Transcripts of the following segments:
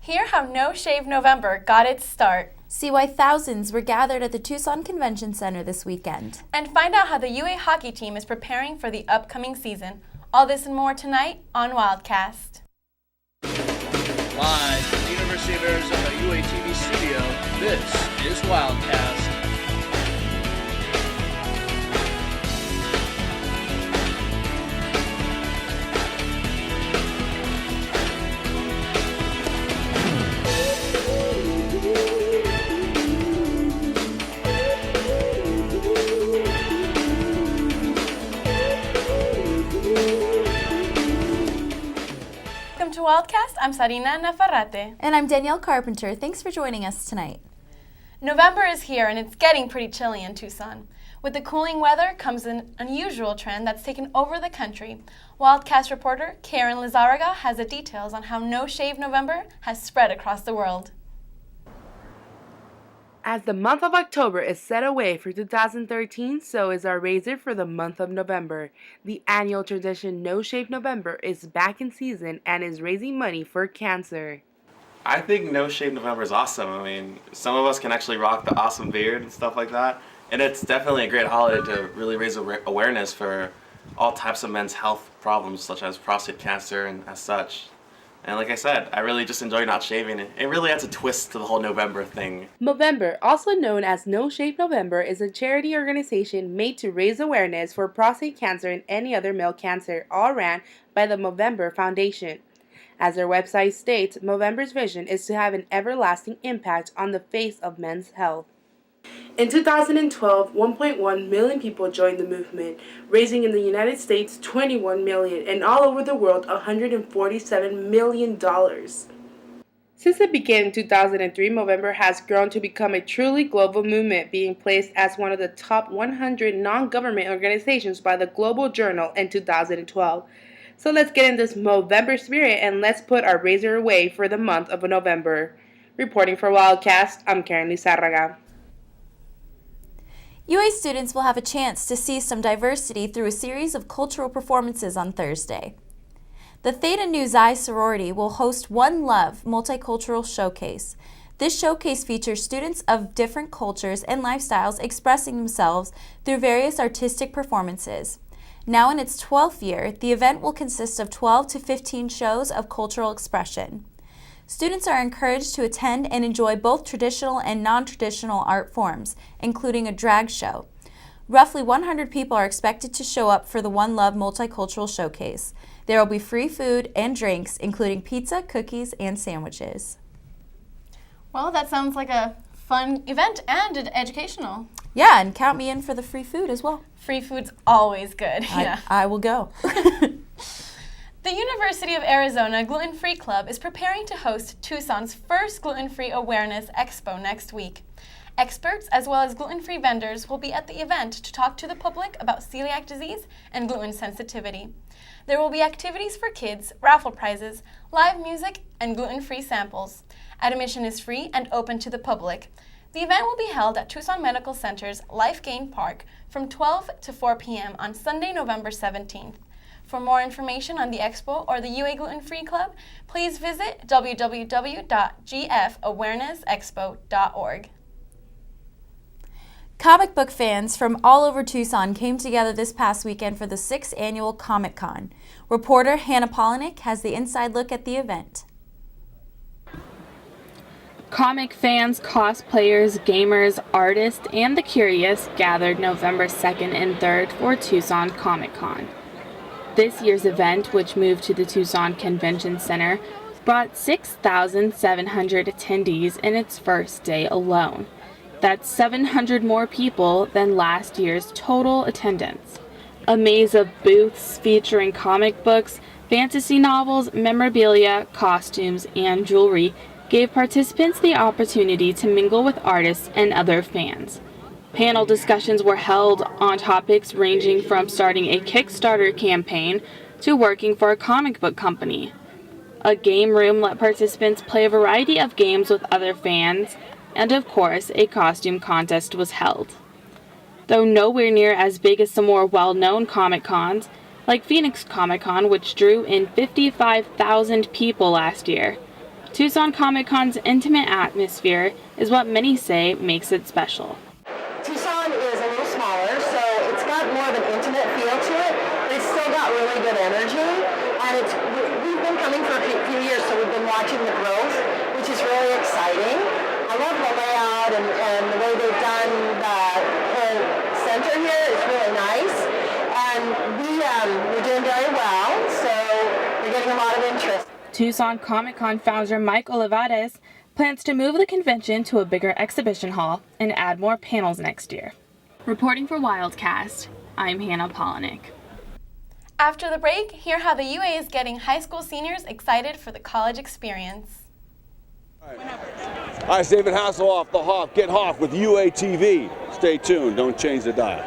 Hear how No Shave November got its start. See why thousands were gathered at the Tucson Convention Center this weekend. And find out how the UA hockey team is preparing for the upcoming season. All this and more tonight on Wildcast. Live from the University of Arizona UA TV studio, this is Wildcast. Welcome to Wildcast. I'm Sarina Nafarrate. And I'm Danielle Carpenter. Thanks for joining us tonight. November is here and it's getting pretty chilly in Tucson. With the cooling weather comes an unusual trend that's taken over the country. Wildcast reporter Karen Lizarraga has the details on how No Shave November has spread across the world. As the month of October is set away for 2013, so is our razor for the month of November. The annual tradition No Shave November is back in season and is raising money for cancer. I think No Shave November is awesome. I mean, some of us can actually rock the awesome beard and stuff like that. And it's definitely a great holiday to really raise awareness for all types of men's health problems, such as prostate cancer and as such. And like I said, I really just enjoy not shaving it. It really adds a twist to the whole November thing. Movember, also known as No Shave November, is a charity organization made to raise awareness for prostate cancer and any other male cancer, all ran by the Movember Foundation. As their website states, Movember's vision is to have an everlasting impact on the face of men's health. In 2012, 1.1 million people joined the movement, raising in the United States $21 million and all over the world $147 million. Since it began in 2003, Movember has grown to become a truly global movement, being placed as one of the top 100 non-government organizations by the Global Journal in 2012. So let's get in this Movember spirit and let's put our razor away for the month of November. Reporting for Wildcast, I'm Karen Lizarraga. UA students will have a chance to see some diversity through a series of cultural performances on Thursday. The Theta Nu Xi sorority will host One Love Multicultural Showcase. This showcase features students of different cultures and lifestyles expressing themselves through various artistic performances. Now in its 12th year, the event will consist of 12 to 15 shows of cultural expression. Students are encouraged to attend and enjoy both traditional and non-traditional art forms, including a drag show. Roughly 100 people are expected to show up for the One Love Multicultural Showcase. There will be free food and drinks, including pizza, cookies, and sandwiches. Well, that sounds like a fun event and educational. Yeah, and count me in for the free food as well. Free food's always good. Yeah. I will go. The University of Arizona Gluten-Free Club is preparing to host Tucson's first Gluten-Free Awareness Expo next week. Experts as well as gluten-free vendors will be at the event to talk to the public about celiac disease and gluten sensitivity. There will be activities for kids, raffle prizes, live music, and gluten-free samples. Admission is free and open to the public. The event will be held at Tucson Medical Center's Life Gain Park from 12 to 4 p.m. on Sunday, November 17th. For more information on the expo or the UA Gluten-Free Club, please visit www.gfawarenessexpo.org. Comic book fans from all over Tucson came together this past weekend for the 6th annual Comic-Con. Reporter Hannah Polinick has the inside look at the event. Comic fans, cosplayers, gamers, artists, and the curious gathered November 2nd and 3rd for Tucson Comic-Con. This year's event, which moved to the Tucson Convention Center, brought 6,700 attendees in its first day alone. That's 700 more people than last year's total attendance. A maze of booths featuring comic books, fantasy novels, memorabilia, costumes, and jewelry gave participants the opportunity to mingle with artists and other fans. Panel discussions were held on topics ranging from starting a Kickstarter campaign to working for a comic book company. A game room let participants play a variety of games with other fans, and of course, a costume contest was held. Though nowhere near as big as some more well-known Comic Cons, like Phoenix Comic Con, which drew in 55,000 people last year, Tucson Comic-Con's intimate atmosphere is what many say makes it special. Tucson is a little smaller, so it's got more of an intimate feel to it, but it's still got really good energy. And we've been coming for a few years, so we've been watching the growth, which is really exciting. I love the layout and the way they've done the whole center here. It's really nice. And we're doing very well, so we're getting a lot of interest. Tucson Comic-Con founder Mike Olivares plans to move the convention to a bigger exhibition hall and add more panels next year. Reporting for Wildcast, I'm Hannah Polinick. After the break, hear how the UA is getting high school seniors excited for the college experience. Hi, it's David Hasselhoff, the Hawk. Get Hoff with UATV. Stay tuned. Don't change the dial.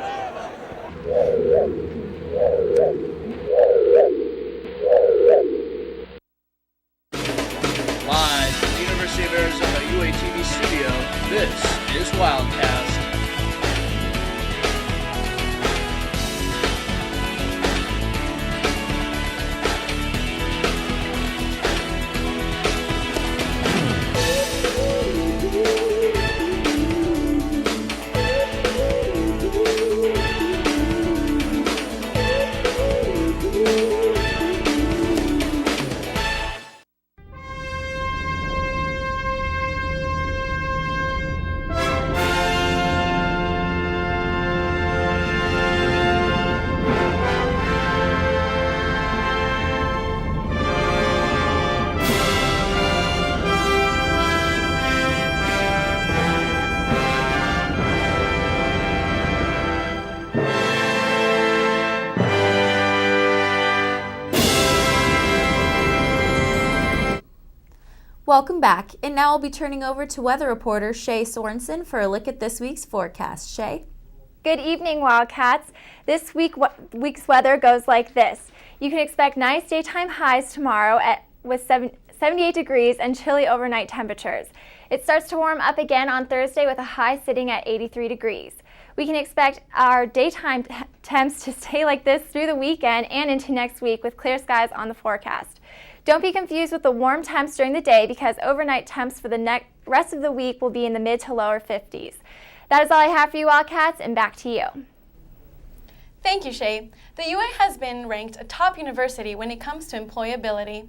Live from the University of Arizona UATV studio, this is Wildcast. Welcome back, and now I'll be turning over to weather reporter Shay Sorensen for a look at this week's forecast. Shay? Good evening, Wildcats. This week's weather goes like this. You can expect nice daytime highs tomorrow with 78 degrees and chilly overnight temperatures. It starts to warm up again on Thursday with a high sitting at 83 degrees. We can expect our daytime temps to stay like this through the weekend and into next week with clear skies on the forecast. Don't be confused with the warm temps during the day because overnight temps for the rest of the week will be in the mid to lower 50s. That is all I have for you, Wildcats, and back to you. Thank you, Shay. The UA has been ranked a top university when it comes to employability.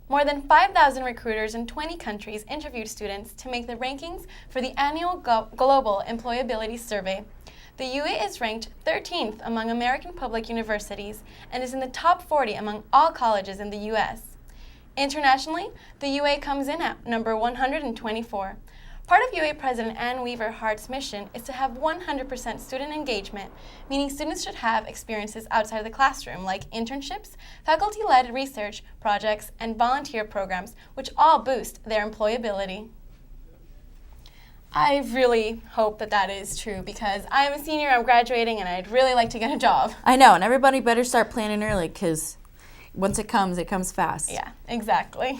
More than 5,000 recruiters in 20 countries interviewed students to make the rankings for the annual Global Employability Survey. The UA is ranked 13th among American public universities and is in the top 40 among all colleges in the U.S. Internationally, the UA comes in at number 124. Part of UA President Ann Weaver Hart's mission is to have 100% student engagement, meaning students should have experiences outside the classroom like internships, faculty-led research projects, and volunteer programs, which all boost their employability. I really hope that is true because I'm a senior, I'm graduating, and I'd really like to get a job. I know, and everybody better start planning early because once it comes fast. Yeah, exactly.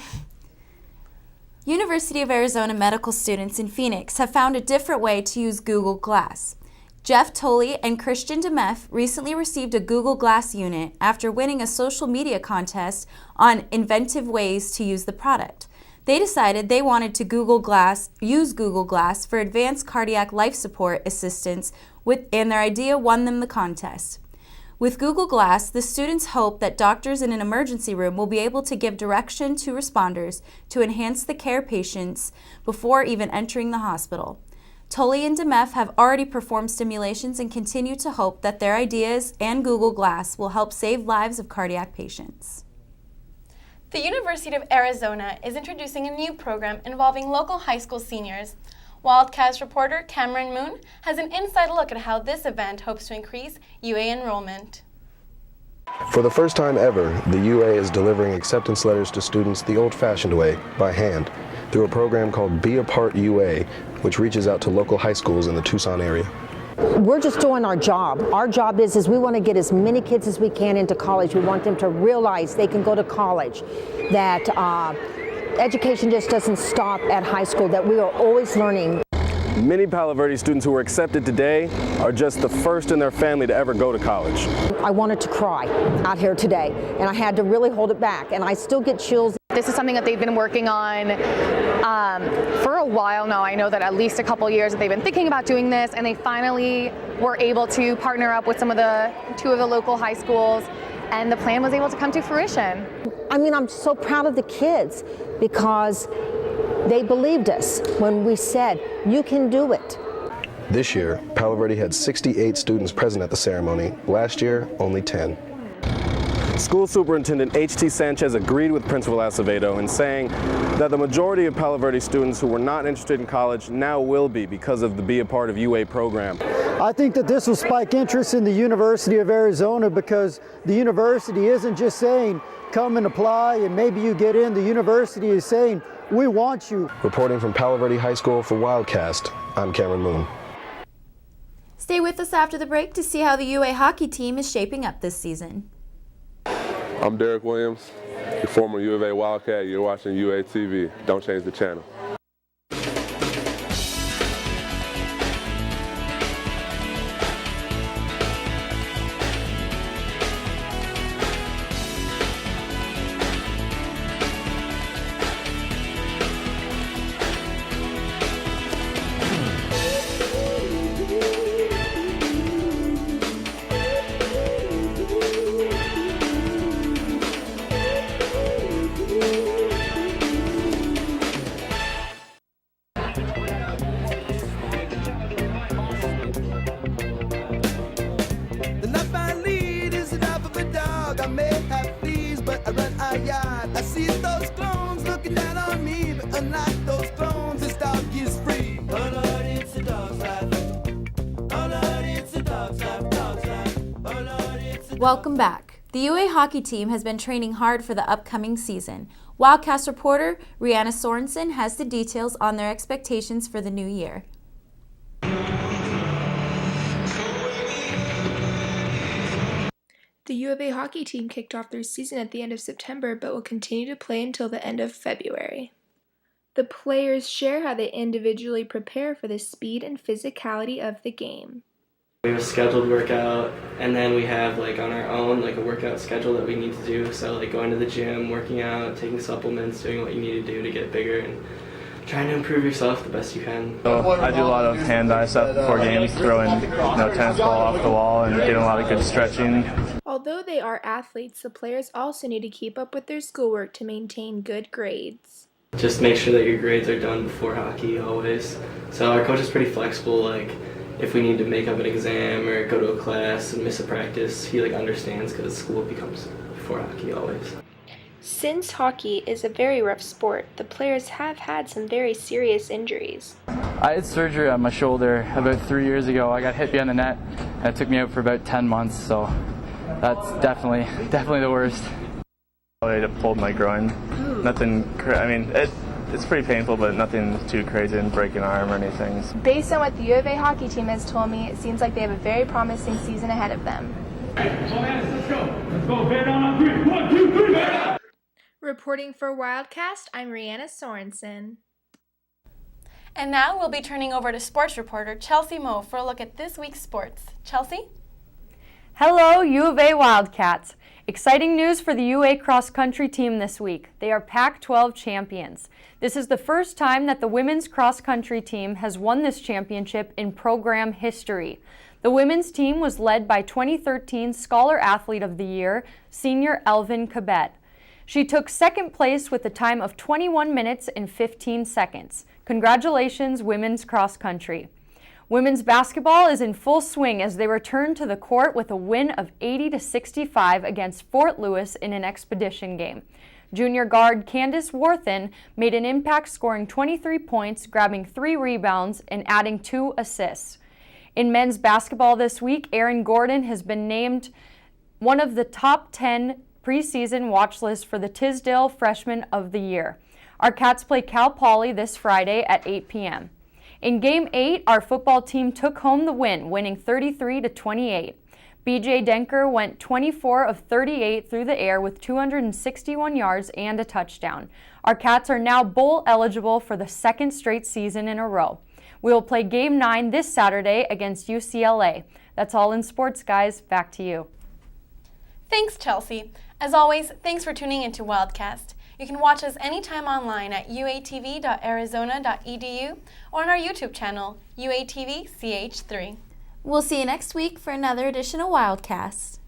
University of Arizona medical students in Phoenix have found a different way to use Google Glass. Jeff Tolley and Christian Demeth recently received a Google Glass unit after winning a social media contest on inventive ways to use the product. They decided they wanted to use Google Glass for advanced cardiac life support assistance, and their idea won them the contest. With Google Glass, the students hope that doctors in an emergency room will be able to give direction to responders to enhance the care patients before even entering the hospital. Tolley and Demeth have already performed simulations and continue to hope that their ideas and Google Glass will help save lives of cardiac patients. The University of Arizona is introducing a new program involving local high school seniors. Wildcast reporter Cameron Moon has an inside look at how this event hopes to increase UA enrollment. For the first time ever, the UA is delivering acceptance letters to students the old-fashioned way, by hand, through a program called Be a Part UA, which reaches out to local high schools in the Tucson area. We're just doing our job. Our job is we want to get as many kids as we can into college. We want them to realize they can go to college, that education just doesn't stop at high school, that we are always learning. Many Palo Verde students who were accepted today are just the first in their family to ever go to college. I wanted to cry out here today, and I had to really hold it back, and I still get chills. This is something that they've been working on for a while now. I know that at least a couple years that they've been thinking about doing this, and they finally were able to partner up with two of the local high schools, and the plan was able to come to fruition. I mean, I'm so proud of the kids because they believed us when we said, you can do it. This year, Palo Verde had 68 students present at the ceremony. Last year, only 10. School Superintendent H.T. Sanchez agreed with Principal Acevedo in saying that the majority of Palo Verde students who were not interested in college now will be because of the Be a Part of UA program. I think that this will spike interest in the University of Arizona because the university isn't just saying, come and apply and maybe you get in. The university is saying, we want you. Reporting from Palo Verde High School for Wildcast, I'm Cameron Moon. Stay with us after the break to see how the UA hockey team is shaping up this season. I'm Derek Williams, your former U of A Wildcat. You're watching UA TV. Don't change the channel. Welcome back. The UA hockey team has been training hard for the upcoming season. Wildcast reporter Rihanna Sorensen has the details on their expectations for the new year. The U of A hockey team kicked off their season at the end of September but will continue to play until the end of February. The players share how they individually prepare for the speed and physicality of the game. We have a scheduled workout, and then we have on our own a workout schedule that we need to do. So going to the gym, working out, taking supplements, doing what you need to do to get bigger, and trying to improve yourself the best you can. So I do a lot of hand-eye stuff before games, throwing tennis ball off the wall and getting a lot of good stretching. Although they are athletes, the players also need to keep up with their schoolwork to maintain good grades. Just make sure that your grades are done before hockey always. So our coach is pretty flexible. If we need to make up an exam or go to a class and miss a practice, he understands because school becomes before hockey always. Since hockey is a very rough sport, the players have had some very serious injuries. I had surgery on my shoulder about 3 years ago. I got hit behind the net, and it took me out for about 10 months, so that's definitely the worst. I pulled my groin. Nothing, it's pretty painful, but nothing too crazy, and break an arm or anything. Based on what the U of A hockey team has told me, it seems like they have a very promising season ahead of them. Let's go. Bear down on 3. 1, 2, 3, bear down. Reporting for Wildcast, I'm Rihanna Sorensen. And now we'll be turning over to sports reporter Chelsea Moe for a look at this week's sports. Chelsea? Hello, U of A Wildcats. Exciting news for the UA cross-country team this week. They are Pac-12 champions. This is the first time that the women's cross-country team has won this championship in program history. The women's team was led by 2013 Scholar Athlete of the Year, senior Elvin Cabet. She took second place with a time of 21 minutes and 15 seconds. Congratulations, women's cross-country. Women's basketball is in full swing as they return to the court with a win of 80-65 against Fort Lewis in an expedition game. Junior guard Candace Worthen made an impact, scoring 23 points, grabbing 3 rebounds, and adding 2 assists. In men's basketball this week, Aaron Gordon has been named one of the top 10 preseason watch lists for the Tisdale Freshman of the Year. Our Cats play Cal Poly this Friday at 8 p.m. In Game 8, our football team took home the win, winning 33-28. BJ Denker went 24 of 38 through the air with 261 yards and a touchdown. Our Cats are now bowl eligible for the second straight season in a row. We will play Game 9 this Saturday against UCLA. That's all in sports, guys. Back to you. Thanks, Chelsea. As always, thanks for tuning into Wildcast. You can watch us anytime online at uatv.arizona.edu or on our YouTube channel, UATV CH3. We'll see you next week for another edition of Wildcast.